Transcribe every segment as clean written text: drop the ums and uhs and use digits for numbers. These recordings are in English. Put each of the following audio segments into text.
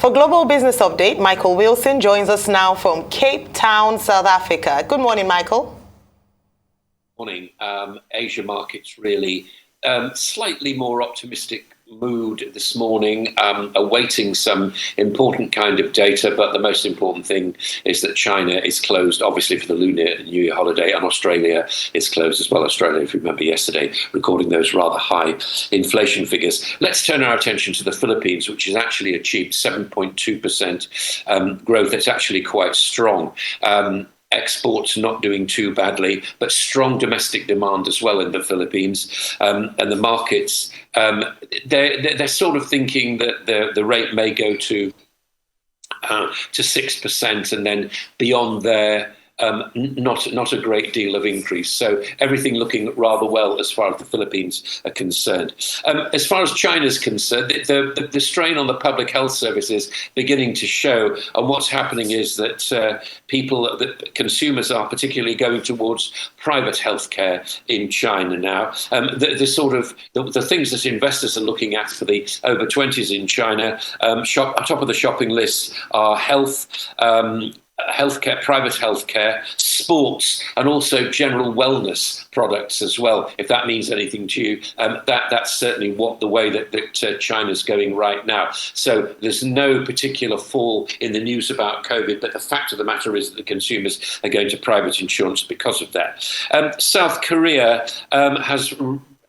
For Global Business Update, Michael Wilson joins us now from Cape Town, South Africa. Good morning, Michael. Morning. Asia markets really slightly more optimistic mood this morning, awaiting some important kind of data, but the most important thing is that China is closed, obviously, for the Lunar New Year holiday, and Australia is closed as well. Australia, if you remember yesterday, recording those rather high inflation figures. Let's turn our attention to the Philippines, which has actually achieved 7.2% growth. It's actually quite strong. Exports not doing too badly, but strong domestic demand as well in the Philippines. And the markets, they're sort of thinking that the rate may go to 6%, and then beyond there, not a great deal of increase. So everything looking rather well as far as the Philippines are concerned. As far as China's concerned, the strain on the public health service is beginning to show. And what's happening is that consumers are particularly going towards private healthcare in China now. The things that investors are looking at for the over 20s in China, top of the shopping list are health, healthcare, private healthcare, sports, and also general wellness products as well. If that means anything to you, that's certainly the way that China's going right now. So there's no particular fall in the news about COVID, but the fact of the matter is that the consumers are going to private insurance because of that. South Korea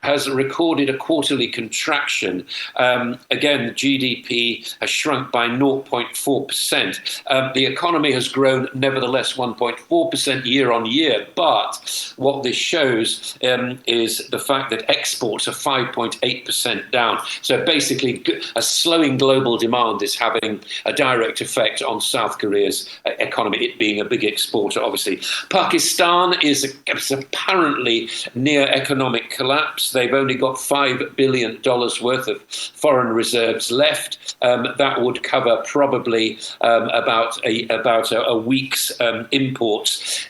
has recorded a quarterly contraction. Again, the GDP has shrunk by 0.4%. The economy has grown, nevertheless, 1.4% year on year. But what this shows is the fact that exports are 5.8% down. So basically, a slowing global demand is having a direct effect on South Korea's economy, it being a big exporter, obviously. Pakistan is apparently near economic collapse. They've only got $5 billion worth of foreign reserves left. That would cover probably about a week's imports.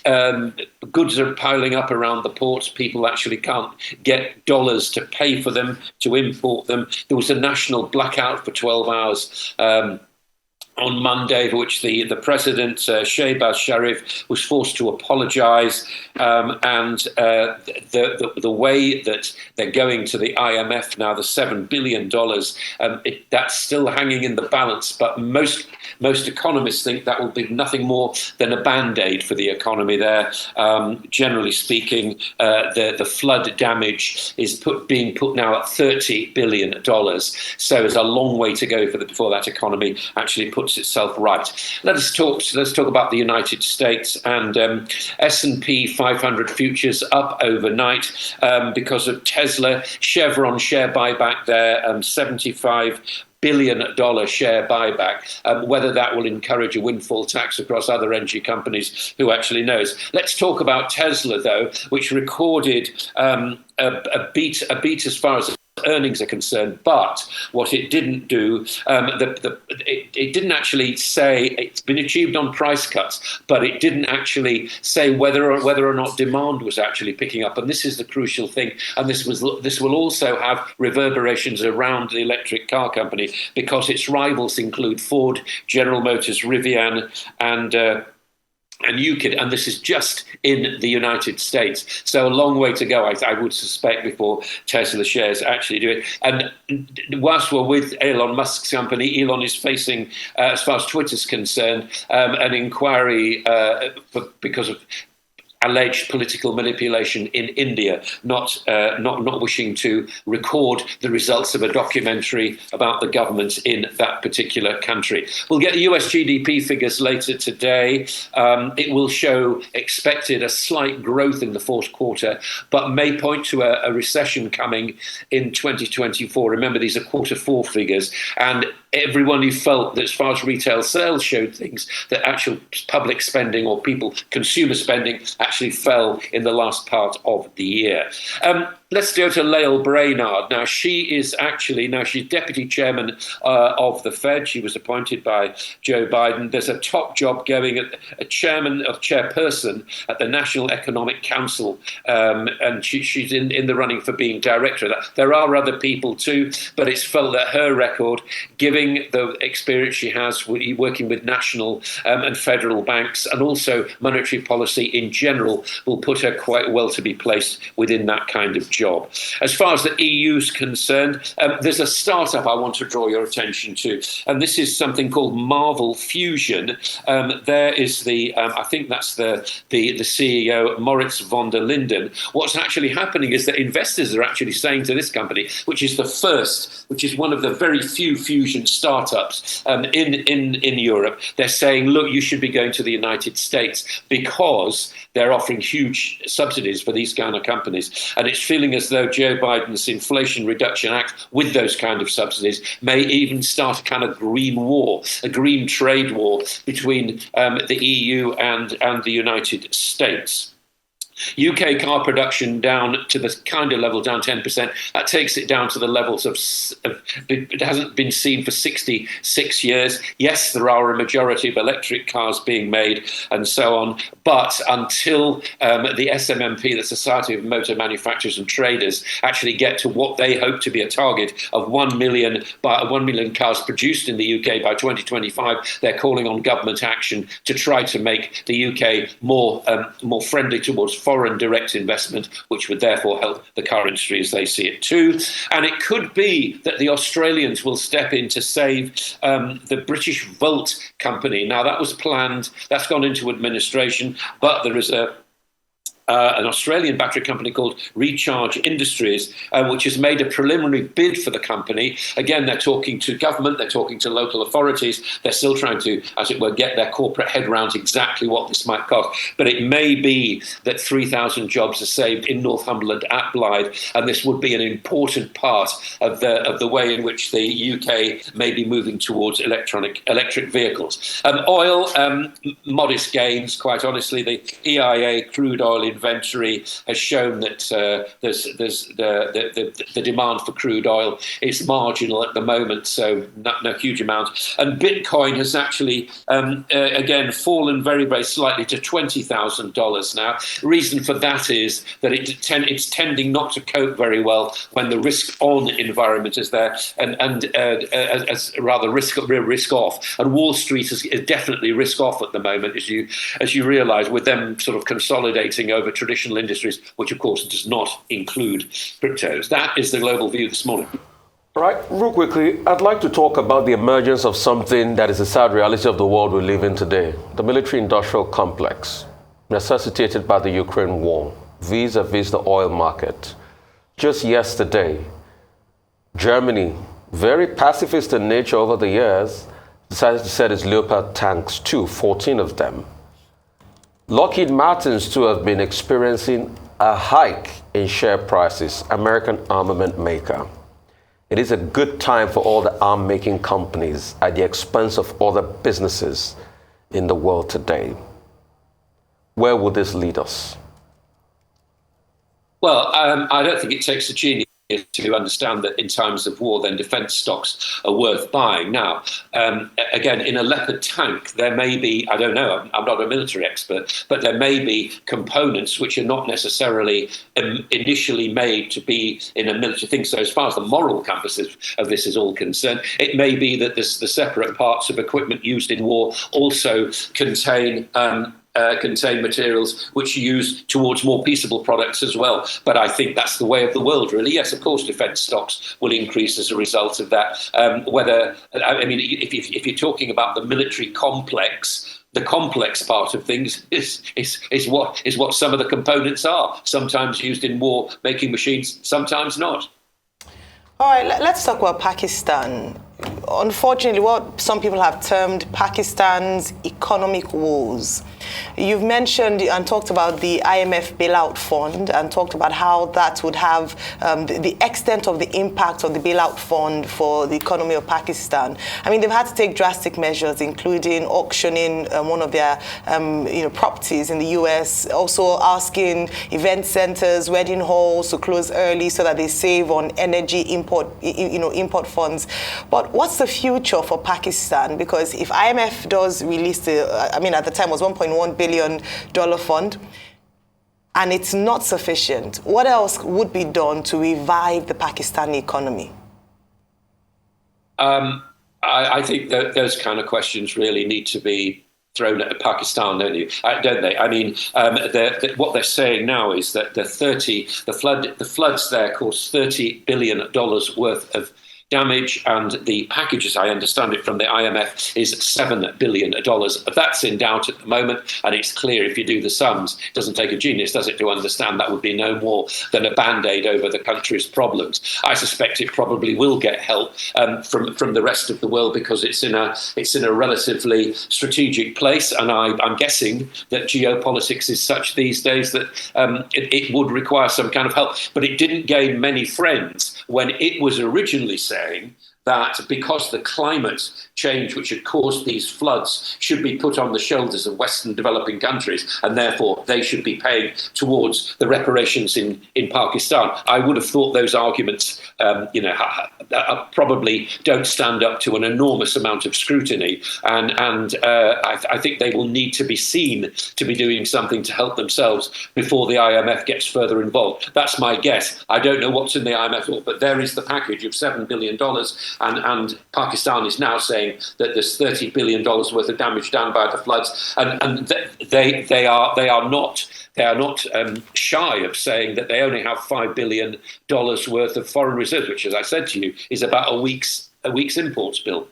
Goods are piling up around the ports. People actually can't get dollars to pay for them, to import them. There was a national blackout for 12 hours on Monday, for which the president, Shehbaz Sharif, was forced to apologise, and the way that they're going to the IMF now, the $7 billion, that's still hanging in the balance. But most economists think that will be nothing more than a band-aid for the economy there. Generally speaking, the flood damage is being put now at $30 billion. So there's a long way to go before that economy actually puts itself right. Let's talk about the United States, and S&P 500 futures up overnight because of Tesla. Chevron share buyback there, $75 billion share buyback. Whether that will encourage a windfall tax across other energy companies, who actually knows? Let's talk about Tesla, though, which recorded a beat as far as earnings are concerned, but what it didn't do, it didn't actually say it's been achieved on price cuts, but it didn't actually say whether or not demand was actually picking up. And this is the crucial thing. And this will also have reverberations around the electric car company, because its rivals include Ford, General Motors, Rivian, and UKID, and this is just in the United States. So a long way to go, I would suspect, before Tesla shares actually do it. And whilst we're with Elon Musk's company, Elon is facing, as far as Twitter's concerned, an inquiry because of alleged political manipulation in India, not wishing to record the results of a documentary about the government in that particular country. We'll get the US GDP figures later today. It will show expected a slight growth in the fourth quarter, but may point to a recession coming in 2024. Remember, these are quarter four figures, and everyone who felt that, as far as retail sales showed things, that actual public spending or consumer spending actually fell in the last part of the year. Let's go to Lael Brainard. Now, she's deputy chairman of the Fed. She was appointed by Joe Biden. There's a top job going at a chairperson at the National Economic Council, and she's in the running for being director of that. There are other people too, but it's felt that her record, giving bring the experience she has working with national and federal banks, and also monetary policy in general, will put her quite well to be placed within that kind of job. As far as the EU is concerned, there's a startup I want to draw your attention to, and this is something called Marvel Fusion. There is I think that's the CEO, Moritz von der Linden. What's actually happening is that investors are actually saying to this company, which is one of the very few fusion startups in Europe, they're saying, look, you should be going to the United States, because they're offering huge subsidies for these kind of companies. And it's feeling as though Joe Biden's Inflation Reduction Act, with those kind of subsidies, may even start a kind of green war, a green trade war between the EU and the United States. UK car production down to the kind of level, down 10%. That takes it down to the levels of it hasn't been seen for 66 years. Yes, there are a majority of electric cars being made and so on. But until the SMMP, the Society of Motor Manufacturers and Traders, actually get to what they hope to be a target of 1 million cars produced in the UK by 2025, they're calling on government action to try to make the UK more friendly towards foreign direct investment, which would therefore help the car industry as they see it too. And it could be that the Australians will step in to save the British Volt company. Now, that was planned, that's gone into administration, but there is an Australian battery company called Recharge Industries, which has made a preliminary bid for the company. Again, they're talking to government, they're talking to local authorities. They're still trying to, as it were, get their corporate head around exactly what this might cost. But it may be that 3,000 jobs are saved in Northumberland at Blythe, and this would be an important part of the way in which the UK may be moving towards electric vehicles. Oil, modest gains, quite honestly. The EIA crude oil inventory has shown that the demand for crude oil is marginal at the moment, so no huge amount. And Bitcoin has actually, again, fallen very, very slightly to $20,000 now. Reason for that is that it's tending not to cope very well when the risk-on environment is there, and as rather risk-off. And Wall Street is definitely risk-off at the moment, as you realise, with them sort of consolidating over traditional industries, which of course does not include cryptos. That is the global view this morning. Right, real quickly, I'd like to talk about the emergence of something that is a sad reality of the world we live in today, the military-industrial complex, necessitated by the Ukraine war, vis-a-vis the oil market. Just yesterday, Germany, very pacifist in nature over the years, decided to set its Leopard tanks too, 14 of them. Lockheed Martin's too have been experiencing a hike in share prices, American armament maker. It is a good time for all the arm-making companies at the expense of other businesses in the world today. Where would this lead us? Well, I don't think it takes a genius to understand that in times of war, then defence stocks are worth buying. Now, again, in a Leopard tank, there may be, I don't know, I'm not a military expert, but there may be components which are not necessarily initially made to be in a military thing. So as far as the moral compass of this is all concerned, it may be that the separate parts of equipment used in war also contain materials which are used towards more peaceable products as well. But I think that's the way of the world, really. Yes, of course, defence stocks will increase as a result of that. If you're talking about the military complex, the complex part of things is what some of the components are. Sometimes used in war-making machines, sometimes not. All right, let's talk about Pakistan. Unfortunately, what some people have termed Pakistan's economic woes. You've mentioned and talked about the IMF bailout fund and talked about how that would have the extent of the impact of the bailout fund for the economy of Pakistan. I mean, they've had to take drastic measures, including auctioning one of their properties in the US, also asking event centers, wedding halls to close early so that they save on energy import funds. But what's the future for Pakistan? Because if IMF does release at the time it was $1.1 billion fund, and it's not sufficient, what else would be done to revive the Pakistani economy? I think that those kind of questions really need to be thrown at Pakistan, don't they? I mean, what they're saying now is that the floods there caused $30 billion worth of damage, and the package, as I understand it from the IMF, is $7 billion. That's in doubt at the moment, and it's clear if you do the sums, it doesn't take a genius, does it, to understand that would be no more than a band-aid over the country's problems. I suspect it probably will get help from the rest of the world because it's in a relatively strategic place, and I'm guessing that geopolitics is such these days that it would require some kind of help. But it didn't gain many friends when it was originally saying that because the climate change which had caused these floods should be put on the shoulders of Western developing countries, and therefore they should be paying towards the reparations in Pakistan. I would have thought those arguments, probably don't stand up to an enormous amount of scrutiny, and I think they will need to be seen to be doing something to help themselves before the IMF gets further involved. That's my guess. I don't know what's in the IMF, but there is the package of $7 billion. And Pakistan is now saying that there's $30 billion worth of damage done by the floods, and they are not shy of saying that they only have $5 billion worth of foreign reserves, which, as I said to you, is about a week's imports bill.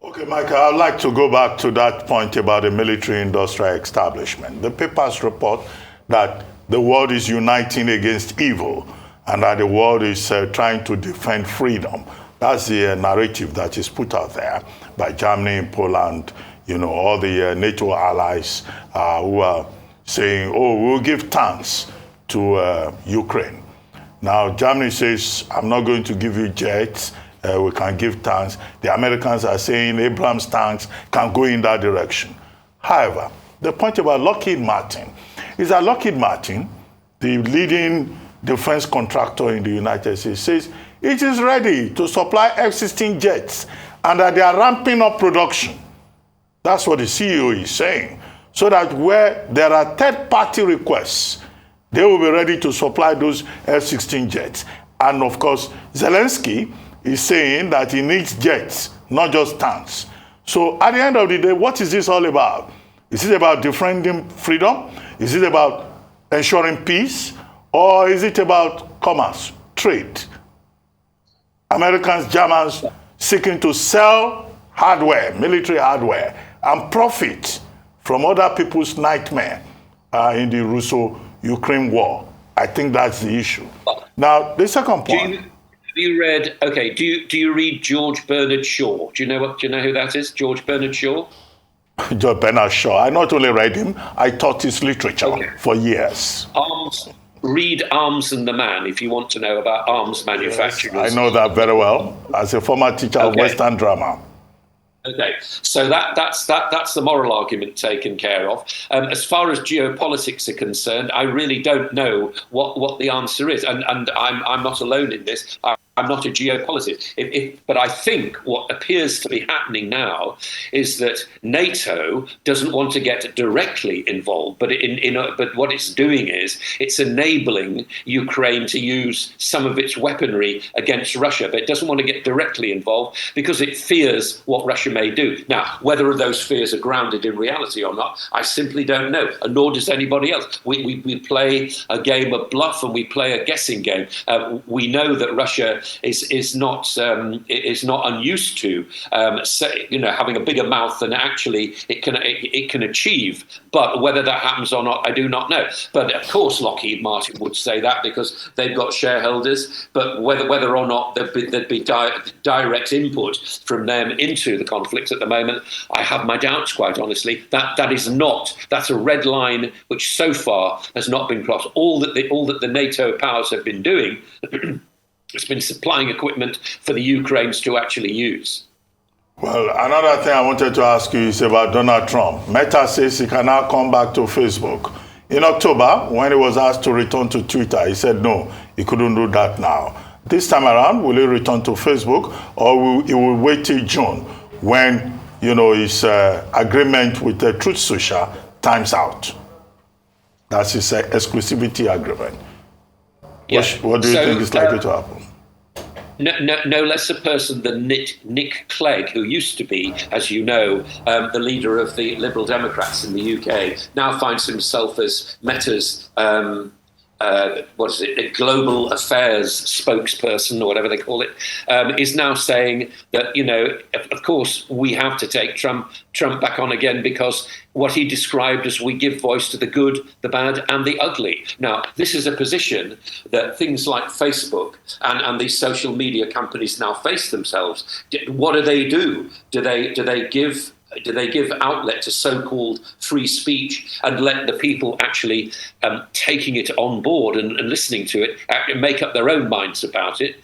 Okay, Michael, I'd like to go back to that point about the military-industrial establishment. The papers report that the world is uniting against evil and that the world is trying to defend freedom. That's the narrative that is put out there by Germany and Poland, all the NATO allies who are saying, we'll give tanks to Ukraine. Now, Germany says, I'm not going to give you jets. We can give tanks. The Americans are saying Abrams tanks can go in that direction. However, the point about Lockheed Martin is that Lockheed Martin, the leading defense contractor in the United States, says it is ready to supply F-16 jets and that they are ramping up production. That's what the CEO is saying. So that where there are third-party requests, they will be ready to supply those F-16 jets. And of course, Zelensky is saying that he needs jets, not just tanks. So at the end of the day, what is this all about? Is it about defending freedom? Is it about ensuring peace? Or is it about commerce, trade? Americans, Germans seeking to sell hardware, military hardware, and profit from other people's nightmare in the Russo-Ukraine war. I think that's the issue. Now, the second point. Do you read George Bernard Shaw? Do you know who that is? George Bernard Shaw? George Bernard Shaw. I not only read him, I taught his literature for years. Read Arms and the Man if you want to know about arms manufacturers. Yes, I know that very well as a former teacher of Western drama. Okay, so that's the moral argument taken care of. As far as geopolitics are concerned, I really don't know what the answer is, and I'm not alone in this. I'm not a geopolitist, but I think what appears to be happening now is that NATO doesn't want to get directly involved, but but what it's doing is it's enabling Ukraine to use some of its weaponry against Russia, but it doesn't want to get directly involved because it fears what Russia may do. Now, whether those fears are grounded in reality or not, I simply don't know, and nor does anybody else. We play a game of bluff and we play a guessing game. We know that Russia is not unused to having a bigger mouth than actually it can achieve. But whether that happens or not, I do not know. But of course, Lockheed Martin would say that because they've got shareholders. But whether or not there'd be direct input from them into the conflict at the moment, I have my doubts, quite honestly. That's a red line which so far has not been crossed. All that the NATO powers have been doing. It's been supplying equipment for the Ukrainians to actually use. Well, another thing I wanted to ask you is about Donald Trump. Meta says he can now come back to Facebook. In October, when he was asked to return to Twitter, he said no, he couldn't do that now. This time around, will he return to Facebook, or he will wait till June when his agreement with the Truth Social times out? That's his exclusivity agreement. Yeah. What do you think is likely to happen? no less a person than Nick Clegg, who used to be, as you know, the leader of the Liberal Democrats in the UK, now finds himself as Meta's a global affairs spokesperson, or whatever they call it, is now saying that, of course, we have to take Trump back on again, because what he described as we give voice to the good, the bad, and the ugly. Now, this is a position that things like Facebook and these social media companies now face themselves. What do they do? Do they give outlet to so-called free speech and let the people actually taking it on board and listening to it make up their own minds about it?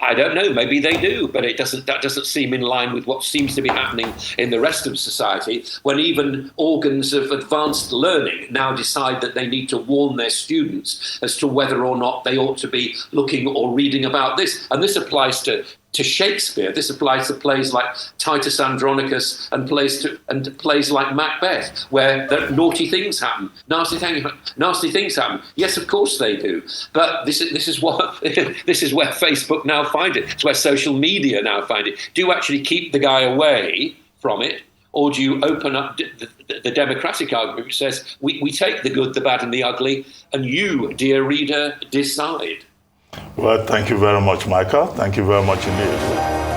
I don't know. Maybe they do, but that doesn't seem in line with what seems to be happening in the rest of society, when even organs of advanced learning now decide that they need to warn their students as to whether or not they ought to be looking or reading about this. And this applies to Shakespeare. This applies to plays like Titus Andronicus and plays like Macbeth, where naughty things happen, nasty things happen. Yes, of course they do. But this is what this is where Facebook now find it. It's where social media now find it. Do you actually keep the guy away from it, or do you open up the democratic argument, which says we take the good, the bad, and the ugly, and you, dear reader, decide? Well, thank you very much, Michael. Thank you very much indeed.